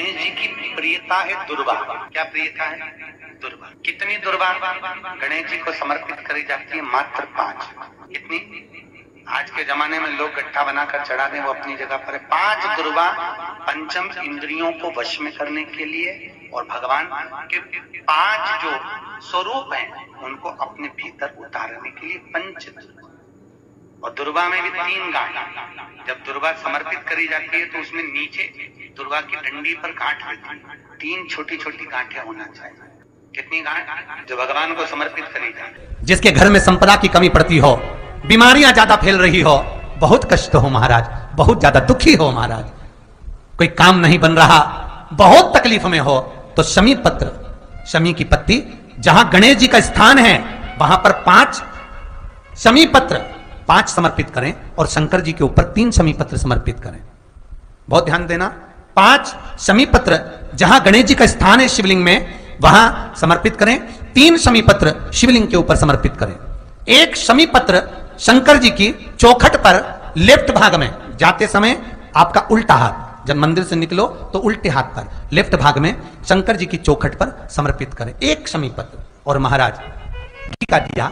गणेश जी की प्रियता है दुर्वा। क्या प्रियता है? दुर्वा। कितनी दुर्वा गणेश जी को समर्पित करी जाती है? मात्र 5। कितनी? आज के जमाने में लोग गट्ठा बनाकर चढ़ा दें, वो अपनी जगह पर है। 5 दुर्वा पंचम इंद्रियों को वश में करने के लिए और भगवान के 5 जो स्वरूप हैं उनको अपने भीतर उतारने के लिए पंच। और दुर्वा में भी 3 गांठ। जब दुर्वा समर्पित करी जाती है तो उसमें नीचे दुर्वा की डंडी पर गांठ रहती है। 3 छोटी छोटी गांठें होना चाहिए। कितनी गांठ? जो भगवान को समर्पित करी जाए। जिसके घर में संपदा की कमी पड़ती हो, बीमारियां ज्यादा फैल रही हो, बहुत कष्ट हो महाराज, बहुत ज्यादा दुखी हो महाराज, कोई काम नहीं बन रहा, बहुत तकलीफ में हो, तो शमी पत्र, शमी की पत्ती, जहां गणेश जी का स्थान है वहां पर 5 शमी पत्र 5 समर्पित करें और शंकर जी के ऊपर 3 शमी पत्र समर्पित करें। बहुत ध्यान देना, 5 शमी पत्र जहां गणेश जी का स्थान है शिवलिंग में वहां समर्पित करें, 3 शमी पत्र शिवलिंग के ऊपर समर्पित करें। 1 शमी पत्र शंकर जी की चौखट पर लेफ्ट भाग में, जाते समय आपका उल्टा हाथ, जब मंदिर से निकलो तो उल्टे हाथ पर लेफ्ट भाग में शंकर जी की चौखट पर समर्पित करें 1 शमी पत्र। और महाराज घी का दिया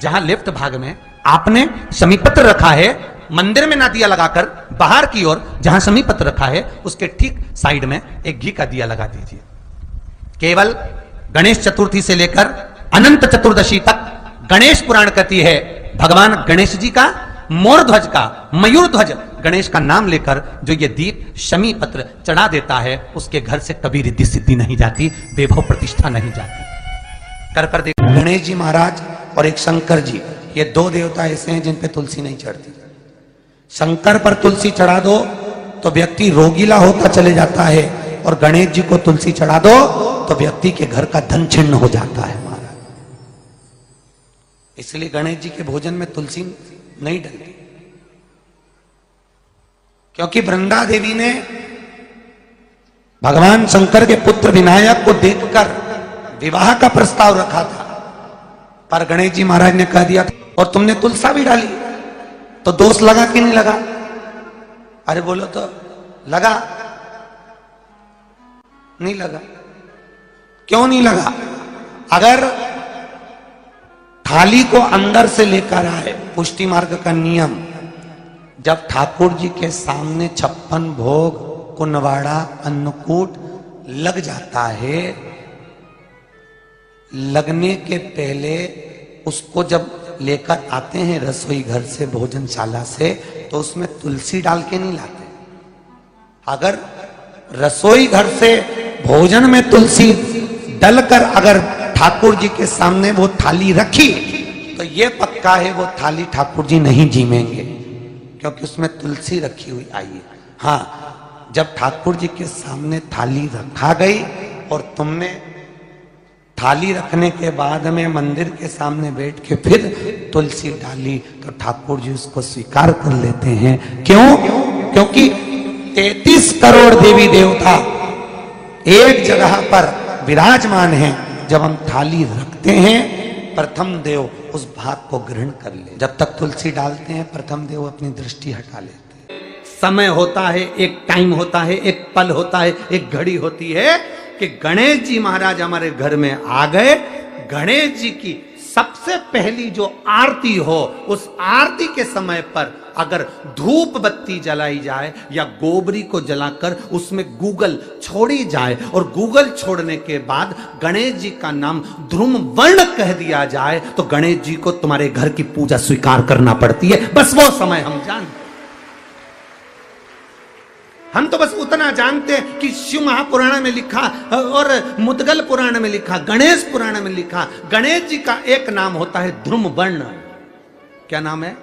जहां लेफ्ट भाग में आपने शमी पत्र रखा है, मंदिर में ना दिया लगाकर बाहर की ओर जहां शमी पत्र रखा है उसके ठीक साइड में एक घी का दिया लगा दीजिए। केवल गणेश चतुर्थी से लेकर अनंत चतुर्दशी तक गणेश पुराण कहती है भगवान गणेश जी का, मोर ध्वज का, मयूर ध्वज गणेश का नाम लेकर जो ये दीप शमी पत्र चढ़ा देता है उसके घर से कभी रिद्धि सिद्धि नहीं जाती, वैभव प्रतिष्ठा नहीं जाती। कर देखो, गणेश जी महाराज और एक शंकर जी, ये 2 देवता ऐसे हैं जिन पे तुलसी नहीं चढ़ती। शंकर पर तुलसी चढ़ा दो तो व्यक्ति रोगीला होता चले जाता है, और गणेश जी को तुलसी चढ़ा दो तो व्यक्ति के घर का धन छिन्न हो जाता है महाराज। इसलिए गणेश जी के भोजन में तुलसी नहीं डलती, क्योंकि वृंदा देवी ने भगवान शंकर के पुत्र विनायक को देखकर विवाह का प्रस्ताव रखा था, पर गणेश जी महाराज ने कह दिया और तुमने तुलसा भी डाली, तो दोष लगा कि नहीं लगा? अरे बोलो तो लगा? नहीं लगा। क्यों नहीं लगा? अगर थाली को अंदर से लेकर आए, पुष्टि मार्ग का नियम, जब ठाकुर जी के सामने 56 भोग, कुनवाड़ा, अन्नकूट लग जाता है, लगने के पहले उसको जब लेकर आते हैं रसोई घर से, भोजनशाला से, तो उसमें तुलसी डाल के नहीं लाते। अगर रसोई घर से भोजन में तुलसी डलकर अगर ठाकुर जी के सामने वो थाली रखी तो ये पक्का है वो थाली ठाकुर जी नहीं जीमेंगे, क्योंकि उसमें तुलसी रखी हुई आई है। हाँ, जब ठाकुर जी के सामने थाली रखा गई और तुमने थाली रखने के बाद में मंदिर के सामने बैठ के फिर तुलसी डाली तो ठाकुर जी उसको स्वीकार कर लेते हैं। क्यों? क्योंकि 33 करोड़ देवी देवता एक जगह पर विराजमान हैं। जब हम थाली रखते हैं प्रथम देव उस भाग को ग्रहण कर ले। जब तक तुलसी डालते हैं प्रथम देव अपनी दृष्टि हटा लेते हैं। समय होता है, एक टाइम होता है, एक पल होता है, एक घड़ी होती है कि गणेश जी महाराज हमारे घर में आ गए। गणेश जी की सबसे पहली जो आरती हो, उस आरती के समय पर अगर धूप बत्ती जलाई जाए या गोबरी को जलाकर उसमें गूगल छोड़ी जाए और गूगल छोड़ने के बाद गणेश जी का नाम ध्रुम वर्ण कह दिया जाए तो गणेश जी को तुम्हारे घर की पूजा स्वीकार करना पड़ती है। बस वो समय हम जानते, हम तो बस उतना जानते हैं कि शिव महापुराण में लिखा और मुद्गल पुराण में लिखा, गणेश पुराण में लिखा, गणेश जी का एक नाम होता है ध्रुम वर्ण। क्या नाम है?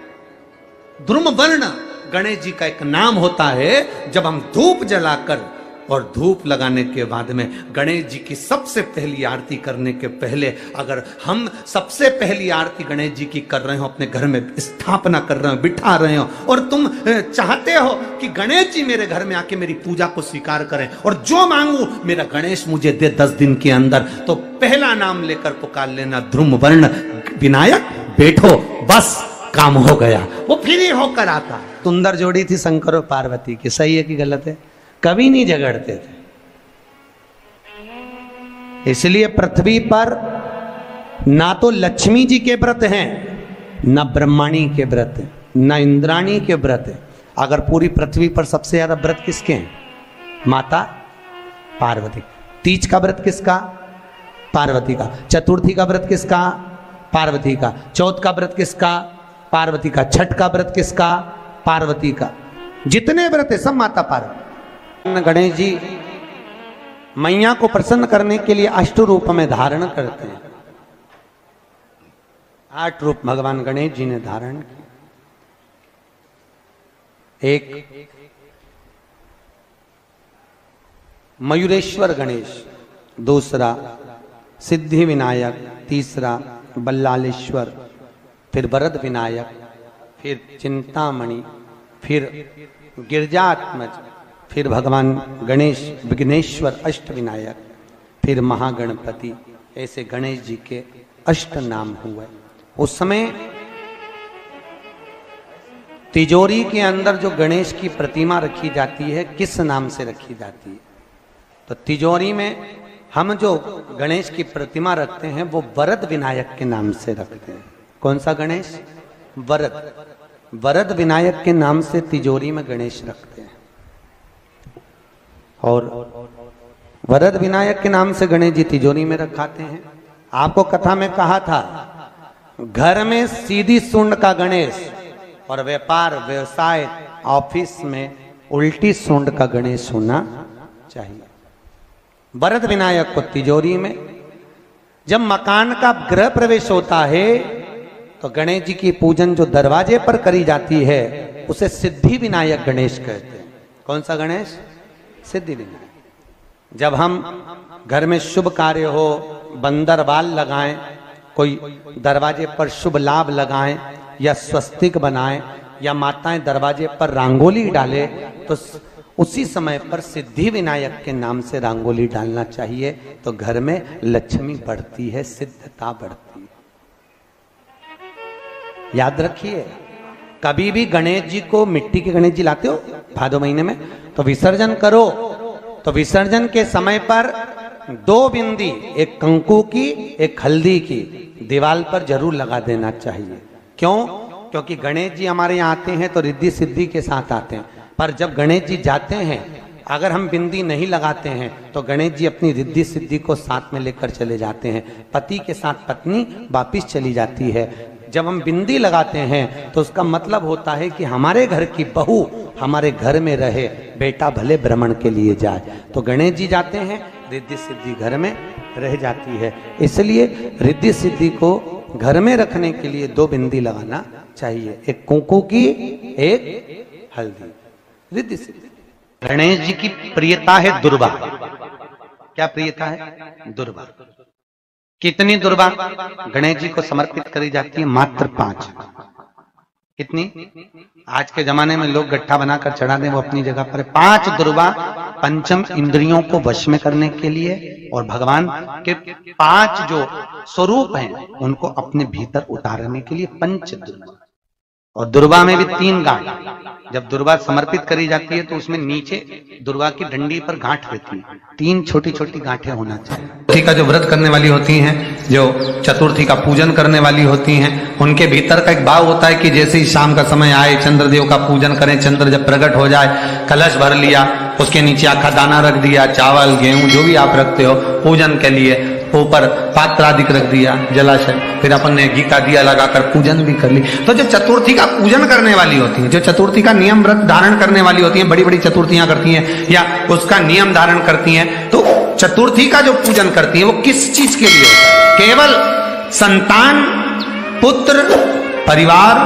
ध्रुम वर्ण गणेश जी का एक नाम होता है। जब हम धूप जलाकर और धूप लगाने के बाद में गणेश जी की सबसे पहली आरती करने के पहले अगर हम सबसे पहली आरती गणेश जी की कर रहे हो, अपने घर में स्थापना कर रहे हो, बिठा रहे हो, और तुम चाहते हो कि गणेश जी मेरे घर में आके मेरी पूजा को स्वीकार करें और जो मांगू मेरा गणेश मुझे दे 10 दिन के अंदर, तो पहला नाम लेकर पुकार लेना ध्रुम वर्ण विनायक, बैठो, बस काम हो गया। वो फ्री होकर आता। सुंदर जोड़ी थी शंकर और पार्वती की, सही है कि गलत है? कभी नहीं झगड़ते थे, इसलिए पृथ्वी पर ना तो लक्ष्मी जी के व्रत हैं, ना ब्रह्माणी के व्रत हैं, ना इंद्राणी के व्रत हैं। अगर पूरी पृथ्वी पर सबसे ज्यादा व्रत किसके हैं? माता पार्वती। तीज का व्रत किसका? पार्वती का। चतुर्थी का व्रत किसका? पार्वती का। चौथ का व्रत किसका? पार्वती का। छठ का व्रत किसका? पार्वती का। जितने व्रत है सब माता पार्वती। गणेश जी मैया को प्रसन्न करने के लिए अष्ट रूप में धारण करते हैं। 8 रूप भगवान गणेश जी ने धारण किए। एक मयूरेश्वर गणेश, दूसरा सिद्धि विनायक, तीसरा बल्लालेश्वर, फिर वरद विनायक, फिर चिंतामणि, फिर गिरजात्मज, फिर भगवान गणेश विघ्नेश्वर अष्ट विनायक, फिर महागणपति। ऐसे गणेश जी के अष्ट नाम हुए। उस समय तिजोरी के अंदर जो गणेश की प्रतिमा रखी जाती है किस नाम से रखी जाती है? तो तिजोरी में हम जो गणेश की प्रतिमा रखते हैं वो वरद विनायक के नाम से रखते हैं। कौन सा गणेश? वरद। वरद विनायक के नाम से तिजोरी में गणेश रखते हैं। और वरद विनायक के नाम से गणेश जी तिजोरी में रखाते हैं। आपको कथा में कहा था घर में सीधी सूंड का गणेश और व्यापार व्यवसाय ऑफिस में उल्टी सूंड का गणेश होना चाहिए। वरद विनायक को तिजोरी में। जब मकान का गृह प्रवेश होता है तो गणेश जी की पूजन जो दरवाजे पर करी जाती है उसे सिद्धि विनायक गणेश कहते हैं। कौन सा गणेश? सिद्धि विनायक। जब हम घर में शुभ कार्य हो, बंदरवाल लगाएं, कोई दरवाजे पर शुभ लाभ लगाएं या स्वस्तिक बनाएं या माताएं दरवाजे पर रंगोली डाले तो उसी समय पर सिद्धि विनायक के नाम से रंगोली डालना चाहिए। तो घर में लक्ष्मी बढ़ती है, सिद्धता बढ़ती है। याद रखिए, कभी भी गणेश जी को, मिट्टी के गणेश जी लाते हो भादो महीने में, तो विसर्जन करो तो विसर्जन के समय पर 2 बिंदी, एक कंकु की एक हल्दी की, दीवार पर जरूर लगा देना चाहिए। क्यों? क्योंकि गणेश जी हमारे यहाँ आते हैं तो रिद्धि सिद्धि के साथ आते हैं। पर जब गणेश जी जाते हैं, अगर हम बिंदी नहीं लगाते हैं तो गणेश जी अपनी रिद्धि सिद्धि को साथ में लेकर चले जाते हैं। पति के साथ पत्नी वापिस चली जाती है। जब हम बिंदी लगाते हैं तो उसका मतलब होता है कि हमारे घर की बहू हमारे घर में रहे, बेटा भले भ्रमण के लिए जाए। तो गणेश जी जाते हैं, रिद्धि सिद्धि घर में रह जाती है। इसलिए रिद्धि सिद्धि को घर में रखने के लिए 2 बिंदी लगाना चाहिए, एक कुंकू की, एक हल्दी। रिद्धि सिद्धि। गणेश जी की प्रियता है दुर्वा। क्या प्रियता है? दुर्वा। कितनी दुर्वा गणेश जी को समर्पित करी जाती है? मात्र 5। कितनी? आज के जमाने में लोग गट्ठा बनाकर चढ़ा दें, वो अपनी जगह पर 5 दुर्वा पंचम इंद्रियों को वश में करने के लिए और भगवान के 5 जो स्वरूप हैं उनको अपने भीतर उतारने के लिए 5 दुर्वा। और दुर्वा में भी 3 गांठ। जब दुर्वा समर्पित करी जाती है तो उसमें नीचे दुर्वा की डंडी पर गांठ रहती है, 3 छोटी छोटी गांठें होना चाहिए। चतुर्थी का जो व्रत करने वाली होती हैं, जो चतुर्थी का पूजन करने वाली होती हैं, उनके भीतर का एक भाव होता है कि जैसे ही शाम का समय आए चंद्रदेव का पूजन करें। चंद्र जब प्रकट हो जाए, कलश भर लिया, उसके नीचे आखा दाना रख दिया, चावल गेहूं जो भी आप रखते हो पूजन के लिए, ऊपर पात्र आदि रख दिया, जलाशय, फिर अपन ने घी का दिया लगाकर पूजन भी कर ली। तो जो चतुर्थी का पूजन करने वाली होती है, जो चतुर्थी का नियम व्रत धारण करने वाली होती हैं, बड़ी बड़ी चतुर्थियां करती हैं या उसका नियम धारण करती हैं, तो चतुर्थी का जो पूजन करती है वो किस चीज के लिए होता है? केवल संतान, पुत्र, परिवार,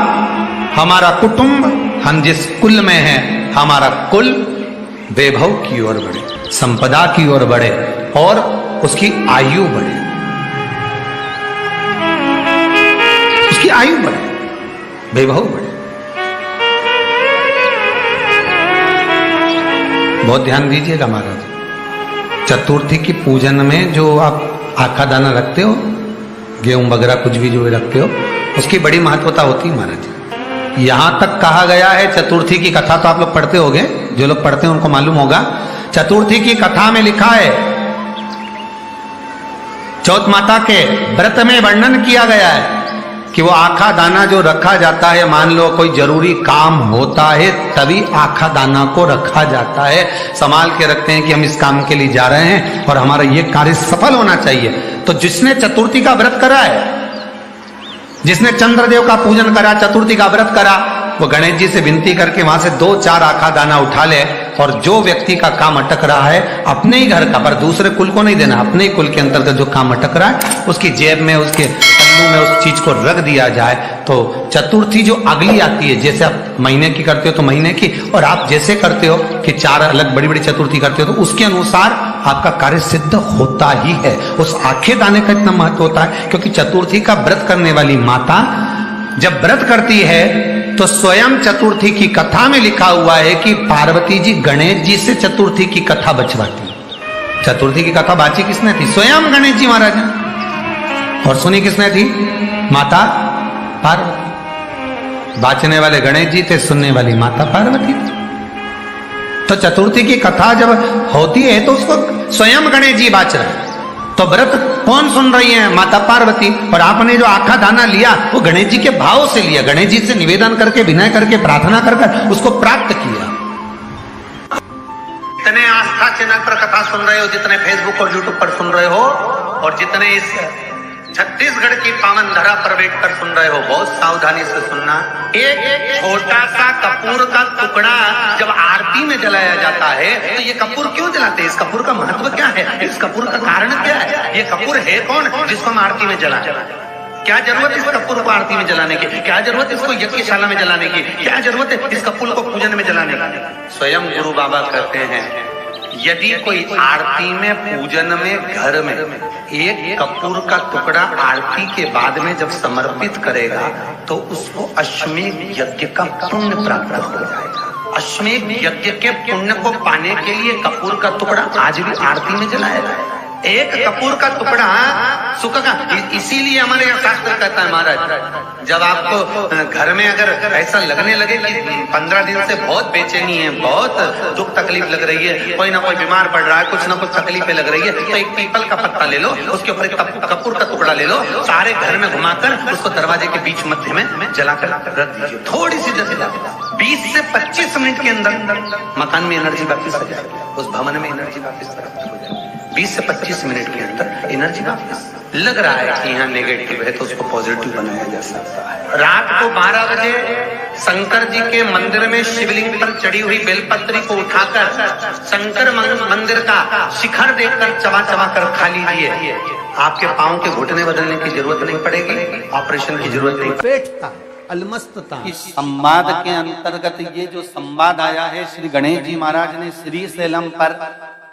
हमारा कुटुंब, हम जिस कुल में हैं, हमारा कुल वैभव की ओर बढ़े, संपदा की ओर बढ़े और उसकी आयु बढ़े, उसकी आयु बढ़े, वैभव बढ़े। बहुत ध्यान दीजिएगा महाराज। चतुर्थी की पूजन में जो आप आखा दाना रखते हो, गेहूं वगैरह कुछ भी जो रखते हो, उसकी बड़ी महत्वता होती है महाराज। यहां तक कहा गया है, चतुर्थी की कथा तो आप लोग पढ़ते होंगे, जो लोग पढ़ते हैं उनको मालूम होगा। चतुर्थी की कथा में लिखा है चौथ माता के व्रत में वर्णन किया गया है कि वो आखा दाना जो रखा जाता है, मान लो कोई जरूरी काम होता है तभी आखा दाना को रखा जाता है, संभाल के रखते हैं कि हम इस काम के लिए जा रहे हैं और हमारा ये कार्य सफल होना चाहिए। तो जिसने चतुर्थी का व्रत करा है, जिसने चंद्रदेव का पूजन करा, चतुर्थी का व्रत करा, वो गणेश जी से विनती करके वहां से 2-4 आखा दाना उठा ले, और जो व्यक्ति का काम अटक रहा है अपने ही घर का, पर दूसरे कुल को नहीं देना, अपने ही कुल के अंतर्गत जो काम अटक रहा है उसकी जेब में, उसके पन्नू में उस चीज को रख दिया जाए। तो चतुर्थी जो अगली आती है, जैसे आप महीने की करते हो तो महीने की, और आप जैसे करते हो कि 4 अलग बड़ी बड़ी चतुर्थी करते हो तो उसके अनुसार आपका कार्य सिद्ध होता ही है। उस आखे दाने का इतना महत्व होता है क्योंकि चतुर्थी का व्रत करने वाली माता जब व्रत करती है तो स्वयं चतुर्थी की कथा में लिखा हुआ है कि पार्वती जी गणेश जी से चतुर्थी की कथा बचवाती। चतुर्थी की कथा बाची किसने थी? स्वयं गणेश जी महाराज ने। और सुनी किसने थी? माता पार्वती। बाचने वाले गणेश जी थे, सुनने वाली माता पार्वती थी। तो चतुर्थी की कथा जब होती है तो उसको स्वयं गणेश जी बाच रहे हैं। तो व्रत कौन सुन रही है? माता पार्वती। और आपने जो आखा दाना लिया वो गणेश जी के भाव से लिया, गणेश जी से निवेदन करके, विनय करके, प्रार्थना कर उसको प्राप्त किया। जितने आस्था चैनल पर कथा सुन रहे हो, जितने फेसबुक और यूट्यूब पर सुन रहे हो, और जितने इस छत्तीसगढ़ की पावन धरा पर बैठकर सुन रहे हो, बहुत सावधानी से सुनना। एक छोटा सा कपूर का टुकड़ा जब आरती में जलाया जाता है तो ये कपूर क्यों जलाते हैं? इस कपूर का महत्व क्या है? इस कपूर का कारण क्या है? ये कपूर है कौन जिसको हम आरती में जलाते? क्या जरूरत इस कपूर को आरती में जलाने की? क्या जरूरत इसको यज्ञशाला में जलाने की? क्या जरूरत है इस कपूर को पूजन में जलाने की? स्वयं गुरु बाबा कहते हैं यदि कोई आरती में, पूजन में, घर में एक कपूर का टुकड़ा आरती के बाद में जब समर्पित करेगा तो उसको अश्वमेध यज्ञ का पुण्य प्राप्त हो जाएगा। अश्वमेध यज्ञ के पुण्य को पाने के लिए कपूर का टुकड़ा आज भी आरती में जलाया जाए। एक कपूर का टुकड़ा सुख का, इसीलिए हमारे यहाँ शास्त्र कहता है महाराज, जब आपको घर में अगर ऐसा लगने लगे कि 15 दिन से बहुत बेचैनी है, बहुत दुख तकलीफ लग रही है, कोई ना कोई बीमार पड़ रहा है, कुछ ना कुछ तकलीफें लग रही है, तो एक पीपल का पत्ता ले लो, उसके ऊपर एक कपूर का टुकड़ा ले लो, सारे घर में घुमाकर उसको दरवाजे के बीच मध्य में जलाकर रख दीजिए। थोड़ी सी जला 20 से 25 मिनट के अंदर मकान में एनर्जी वापिस आ जाएगी, उस भवन में एनर्जी वापिस हो जाएगी। 20 से 25 मिनट के अंदर एनर्जी वापस। लग रहा है कि यहाँ नेगेटिव है तो उसको पॉजिटिव बनाया जा सकता है। रात को 12 बजे शंकर जी के मंदिर में शिवलिंग पर चढ़ी हुई बेलपत्री को उठाकर शंकर मंदिर का शिखर देखकर चबा चबा कर खा लीजिए। आपके पांव के घुटने बदलने की जरूरत नहीं पड़ेगी, ऑपरेशन की जरूरत नहीं। पेटता अलमस्तता। इस संवाद के अंतर्गत ये जो संवाद आया है, श्री गणेश जी महाराज ने श्री शैलम पर,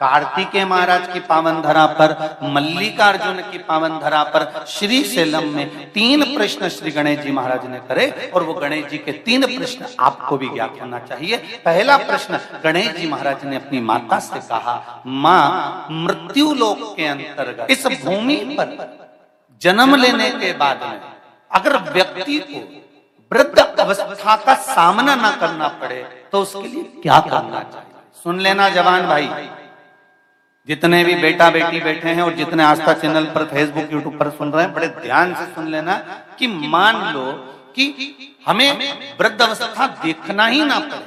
कार्तिकेय महाराज की पावन धरा पर, मल्लिकार्जुन की पावन धरा पर, श्री शैलम में 3 प्रश्न श्री गणेश जी महाराज ने करे, और वो गणेश जी के 3 प्रश्न आपको भी ज्ञात होना चाहिए। पहला प्रश्न गणेश जी महाराज ने अपनी माता से कहा, माँ, मृत्यु लोक के अंतर्गत इस भूमि पर जन्म लेने के बाद में अगर व्यक्ति को वृद्ध अवस्था का सामना ना करना पड़े तो उसके लिए क्या करना चाहिए? सुन लेना जवान भाई, जितने भी बेटा बेटी बैठे हैं और जितने आस्था चैनल पर, फेसबुक, यूट्यूब पर सुन रहे हैं, बड़े ध्यान से सुन लेना कि मान लो कि हमें वृद्ध अवस्था देखना ही ना पड़े,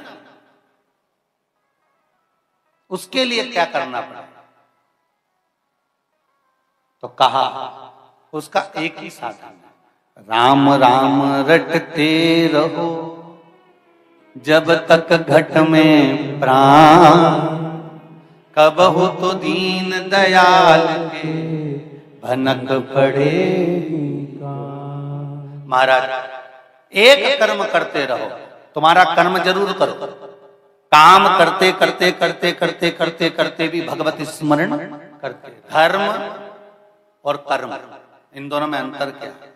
उसके लिए क्या करना पड़े? तो कहा उसका एक ही साधन, राम राम रटते रहो जब तक घट में प्राण, कब हो तो दीन दयाल के भनक पड़ेगा। महाराज, एक कर्म करते रहो, तुम्हारा कर्म जरूर करो, काम करते करते करते करते करते करते भी भगवत स्मरण करते। धर्म और कर्म, इन दोनों में अंतर क्या है?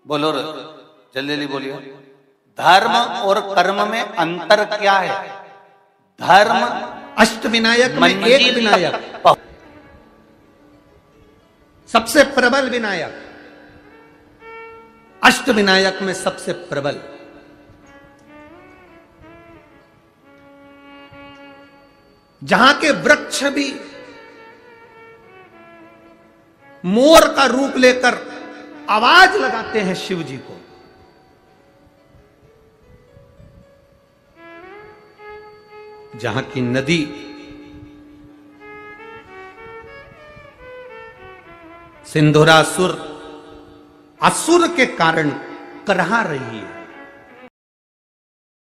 बोलो जल्दी जल्दी बोलिए। धर्म और कर्म में अंतर क्या है? धर्म अष्ट विनायक में एक विनायक, सबसे प्रबल विनायक, अष्ट विनायक में सबसे प्रबल। जहां के वृक्ष भी मोर का रूप लेकर आवाज लगाते हैं शिव जी को, जहां की नदी सिंधुरासुर असुर के कारण करहा रही है,